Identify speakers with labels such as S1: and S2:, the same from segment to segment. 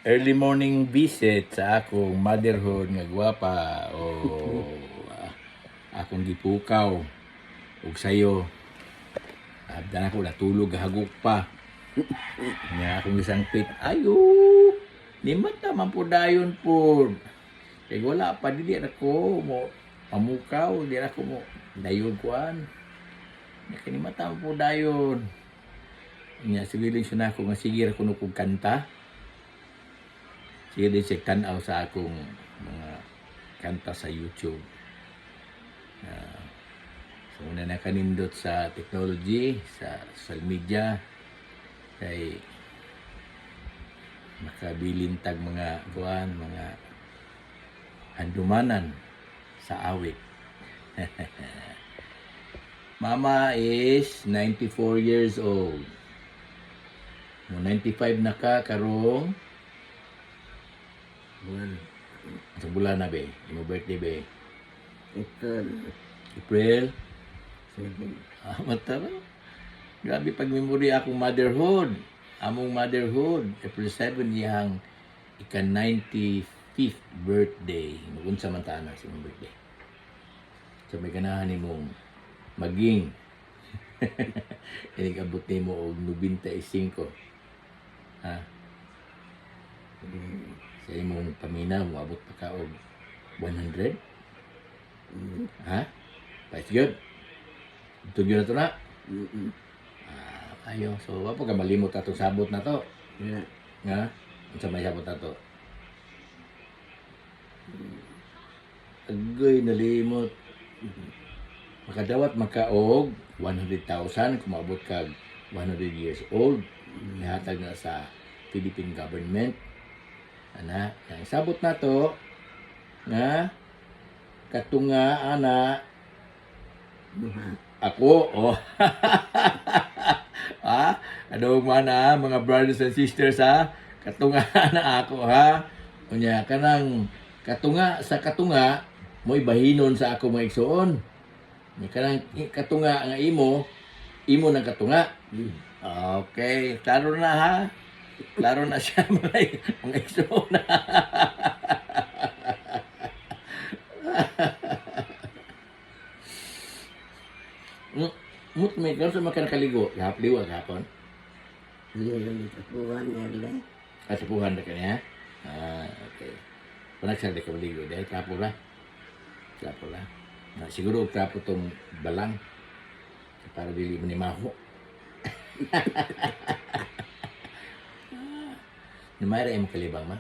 S1: early morning visit sa akong motherhood nga gwapa o akong gipukaw ug sayo. Abdan ako natulog hagok pa. Nga akong gisangpit, ayo, ni mata man po dayon po. Kaya wala pa, di ako mo pamukaw, di ako mo dayon kuan. Kaya ni mata man po dayon. Nga, sibiling siya na ako nga sige ako nukog kanta. Sige din siya tanaw sa akong mga kanta sa YouTube. So, una na kanindot sa technology, sa social media, kay makabilintag mga kuan, mga handumanan sa awit. Mama is 94 years old. Mo 95 na ka karong sa bulan na be, mo birthday be. April. Mata ba? Grabe pag memory akong motherhood. Among motherhood, April 7 yang ika 95th birthday. Magunsa man ta na sa imong birthday. So may ganahan nimong maging inig-abot nimo og 95. Ha? Sa imong pamina mo abot pa ka og 100? Ha? That's good. Tugyo na to na? Ayo, so wapo ka malimot atong sabot na to. Nga? Unsa may sabot na to? Agoy nalimot. Makadawat makaog 100,000 kung maabot ka 100 years old. Ihatag na sa Philippine government. Ana, ang sabot na to nga katunga ana ako, oh. Ha? Ano man mga brothers and sisters ha? Katunga na ako ha? Unya, kanang katunga sa katunga, mo ibahinon sa ako mga igsoon. Kanang katunga nga imo ng katunga. Okay, klaro na ha? Klaro na siya mga igsoon. Mut may karon sa makanakaligo, liwa gapon. Kasapuhan na kanya. Okay. Panagsalda ka maligo dahil trapo la. Siguro trapo tong balang para dili mo ni maho. Ni Mayra imong kalibang ma?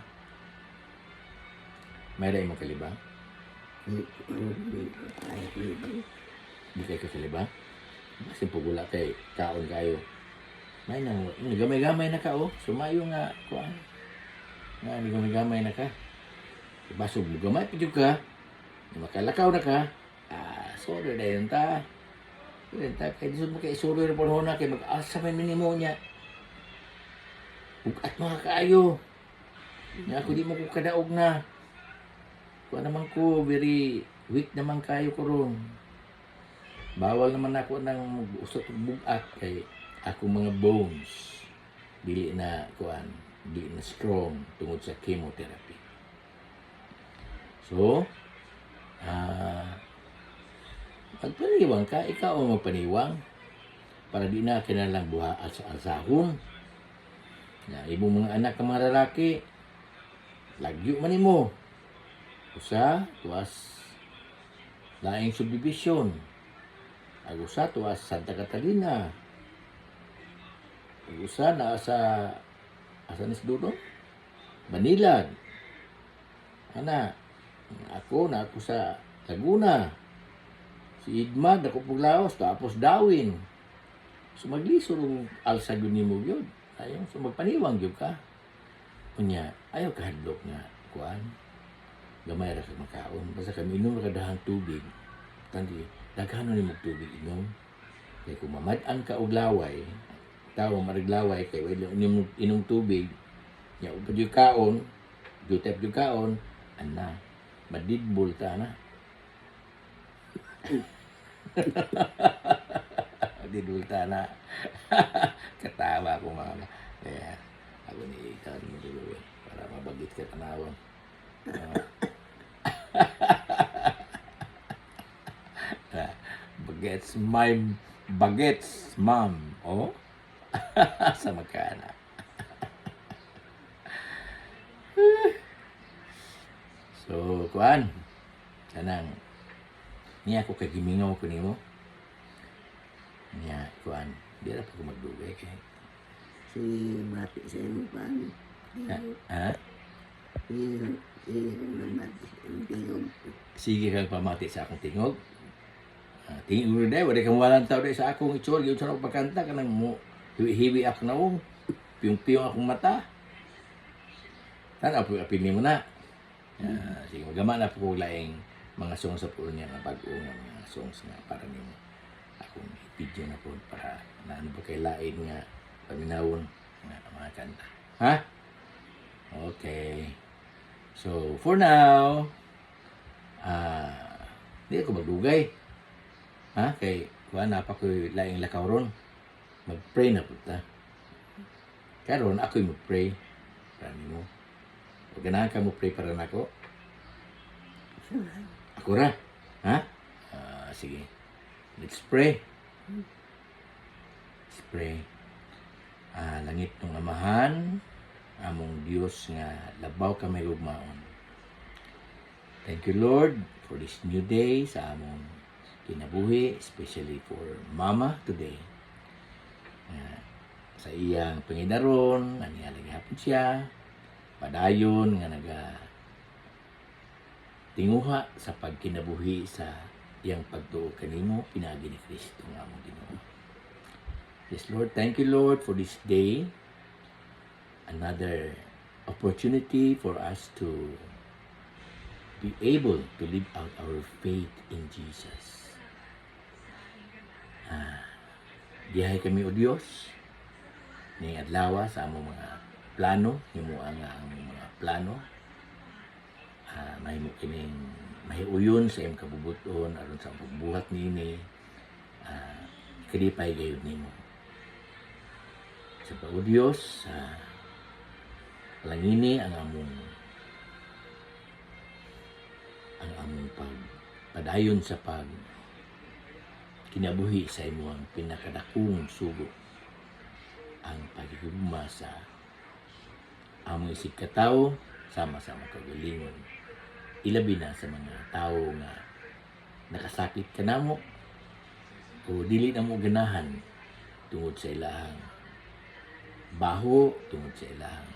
S1: Mayra imong kalibang? Di kayo kakalibang? Kasi pugula kay kaon kayo. May nang gamay-gamay na ka oh. Sumayo nga kuan. Nga gamay-gamay na ka. Basog mo gamay pud ka. Makalakaw na ka. Sorry dayon ta. Kay disod mo kay sorry ra panahon na kay mag-asa may minimo niya. Bukat mga kaayo. Nga ako di mo ko kadaog na. Kuan naman ko very weak naman kayo karon. Bawal naman ako ng usot bugat kay ako mga bones dili na kuan, dili na strong tungod sa chemotherapy. So, magpaniwang ka, ikaw ang magpaniwang para di na kinalang buha alsahon. Na ibong mga anak ng mga lalaki, lagyo man nimo. Usa, tuwas laing subdivision. Agusa tuwas Santa Catalina. Agusa na sa asanis dudong? Manila. Ana, ako sa Laguna. Si Idmad, ako Puglaos, tapos Dawin. So maglisod ang alsagyon ni mo yun. Ayaw, so magpaniwang yun ka. Kunya, ayaw kahadlok nga, kuan. Gamay ra sa makaon. Basta kami inom ra kadahang tubig. Kandi, daghano ni mong tubig inom. Kaya kung mamad-an ka og laway, tao mariglaway kay wala inom tubig, ya upad yung kaon, jutep yung kaon, ana, madidbol ta na. Madidbol ta na. Katawa ko mga. Kaya ako ni ikaw mo para ka tanawon. Bagets, ma'am. Oh? Sa magkana. So, kuan. Kanang niya ako kay gimingaw ko nimo. Niya, kuan. Di ra pa ko magdugay kay.
S2: Sige, bati sa imo pa.
S1: Ha?
S2: Sige, mabati sa imo tingog.
S1: Sige kang pamati sa akong tingog. Tingog na wala kang walang tao sa akong itsura. Yung sa pagkanta ka nang mo. Hiwi-hiwi ako na mo. Piyong-piyong akong mata. Sana apilin mo na. Sige, magama na po ko laing mga songs sa po niya na bago nga mga songs nga para nimo akong video na po para naano ba kay lain nga paminawon nga mga kanta. Ha? Okay. So, for now, di ako magdugay. Ha? Kay, kuha na pa ko laing lakaw ron. Mag-pray na po ta. Karon ako'y mag-pray. Para nimo. Huwag ganahan ka mo pray para nako. Ako ra. Ha? Sige. Let's pray. Let's pray. Langit ng amahan, among Diyos nga labaw ka may ugmaon. Thank you, Lord, for this new day sa among kinabuhi, especially for Mama today. Sa iyang pangidaron, anihalang hapon siya, padayon nga naga tinguha sa pagkinabuhi sa iyang pagtuo kanimo pinagi ni Kristo nga among Ginoo. Yes, Lord, thank you, Lord, for this day. Another opportunity for us to be able to live out our faith in Jesus. Dihay kami o Diyos ni adlaw sa among mga plano, himo ang among mga plano. Mahimo kining mahiuyon sa imong kabubuton aron sa pagbuhat nini. Kadipay gayud nimo. Sa o Diyos, langini ang among pagpadayon sa pag kinabuhi sa imong pinakadakong sugo ang pagigugma sa among isig katawo sama-sama kagalingon. Ilabi na sa mga tao nga nakasakit kanamo o dili na mo ganahan tungod sa ilahang baho, tungod sa ilahang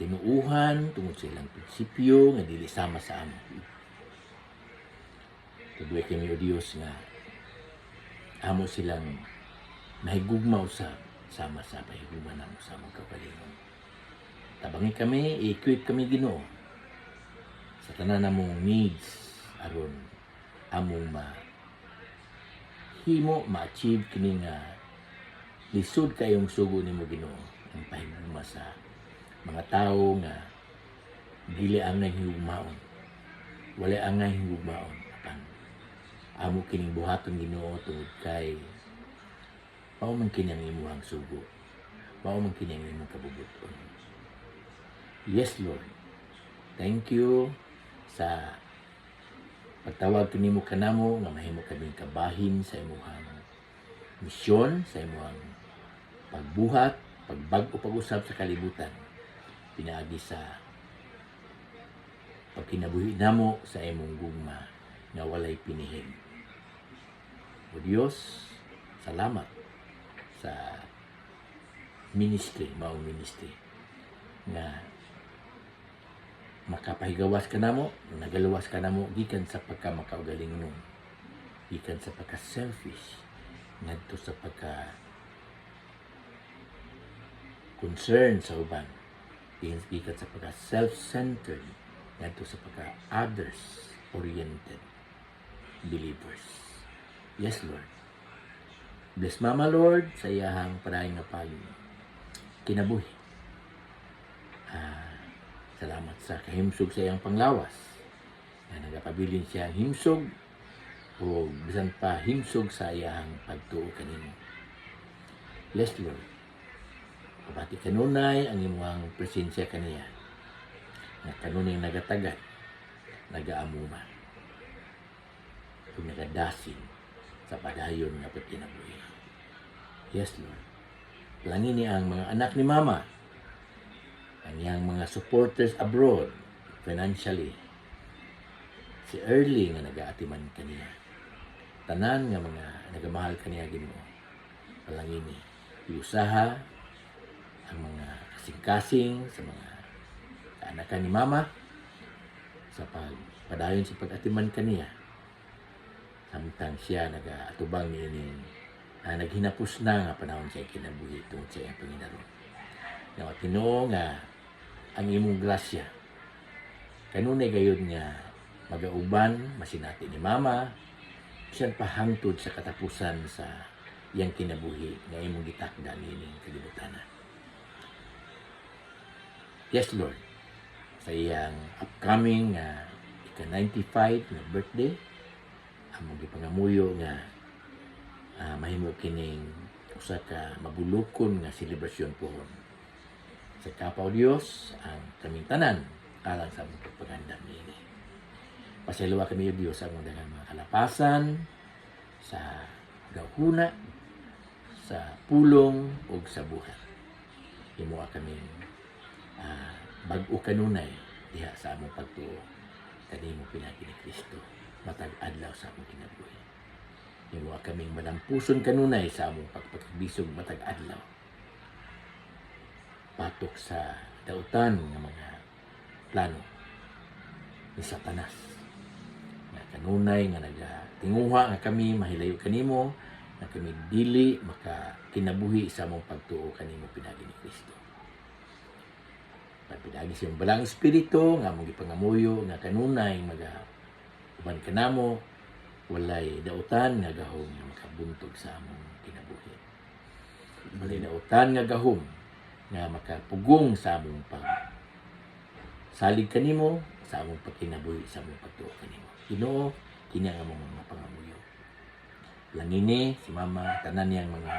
S1: tinuuhan, tungod sa ilang prinsipyo nga dili sama sa amon. Tuduay kami o Diyos nga amo silang mahigugma usab sama sa pahigugma namo sa among kaugalingon. Tabangi kami, i-equip kami Ginoo sa tanan namong needs aron among ma-achieve kini nga lisod kayong sugo nimo Ginoo ang pahigugma sa mga tao nga dili angay higugmaon. Wala angay higugmaon apan amo kining buhaton Ginoo tungod kay mao man kini ang imong sugo. Mao man kini ang imong kabubuton. Yes, Lord. Thank you sa pagtawag kanimo kanamo nga mahimo kaming kabahin sa imong misyon, sa imong pagbuhat, pagbag-o pag-usab sa kalibutan. Pinaagi sa pagkinabuhi namo sa imong gugma nga walay pinihig. O Diyos, salamat sa ministry, maong ministry nga makapahigawas ka namo, nagaluwas ka namo gikan sa pagkamakaugalingon, gikan sa pagka-selfish, ngadto sa pagka-concern sa uban, gikan sa pagka-self-centered, ngadto sa pagka-others-oriented believers. Yes, Lord. Bless Mama, Lord, sa iyahang parahing nga payo. Kinabuhi. Salamat sa kahimsog sa iyang panglawas. Na nagapabilin siya ang himsog o bisan pa himsog sa iyang pagtuo kanino. Bless, Lord. Pabati kanunay ang imong presensya kaniya. nga kanunay nagatagad, nagaamuma, ug nagadasin sa padayon nga pagkinabuhi. Yes, Lord. Langin niya ang mga anak ni Mama, ang iyang mga supporters abroad, financially. Si Early nga nagaatiman kaniya. Tanan nga mga nagamahal kaniya Ginoo. Palangin ni iusaha ang mga kasing-kasing sa mga kaanakan ni Mama sa padayon sa pag-atiman kaniya. Samtang siya nagaatubang ni ining naghinapos na nga panahon siya kinabuhi tungod sa iyang Panginoon. Nga Ginoo nga ang imong grasya kanunay gayud nga magauban masinati ni Mama siyan pahangtod sa katapusan sa iyang kinabuhi nga imong gitakda nining kalibutan. Yes, Lord. Sa iyang upcoming ika-95 na birthday, among gipangamuyo nga mahimo kining usa ka mabulukon nga selebrasyon pohon. Sa kapaw Dios ang kaming tanan alang sa among pagpagandam niini. Pasayloa kami o Dios sa among daghang mga kalapasan, sa gahuna, sa pulong ug sa buhat. Himoa kami bag-o kanunay diha sa among pagtuo kanimo pinagi ni Kristo matag adlaw sa among kinabuhi. Himoa kaming malampuson kanunay sa among pagpakabisog matag adlaw. Patok sa dautan ng mga plano ni Satanas. Nga kanunay nga nagatinguha nga kami mahilayo kanimo, nga kami dili makakinabuhi sa among pagtuo kanimo pinagi ni Kristo. Pagpinagi sa iyong balang espiritu nga among gipangamuyo nga kanunay uban kanamo walay dautan nga gahom nga makabuntog sa among kinabuhi. Walay dautan nga gahom nga makapugong sa among salig kanimo sa among pagkinabuhi sa among pagtuo kanimo. Ginoo, kini ang among mga pangamuyo. Langini si Mama tanan niyang mga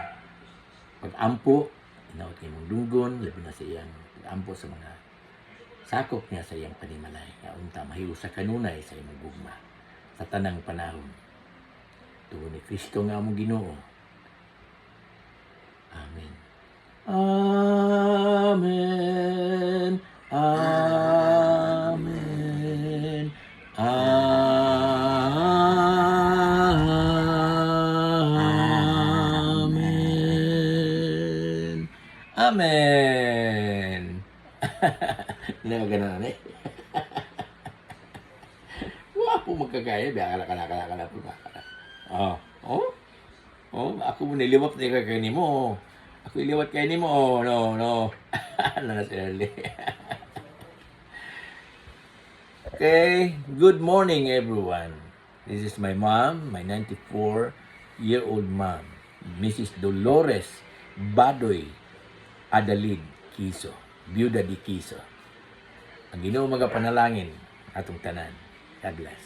S1: pag-ampo inaot imong dunggon labi na sa iyang pag-ampo sa mga sakop niya sa iyang panimalay nga unta mahiusa kanunay sa imong gugma sa tanang panahon. Tugon ni Kristo nga among Ginoo. Amen. Amen. Amen. Amen. Amen. Hindi mo ganun eh. Wapo magkagaya. Akala po ba? Ako mo niliwat na kagaya ni mo. Ako iliwat kayo ni mo. No. Ano na si Early? Okay, good morning everyone. This is my mom, my 94-year-old mom, Mrs. Dolores Badoy Adalid Kiso, Biuda di Kiso. Ang Ginoo magapanalangin atong tanan. God bless.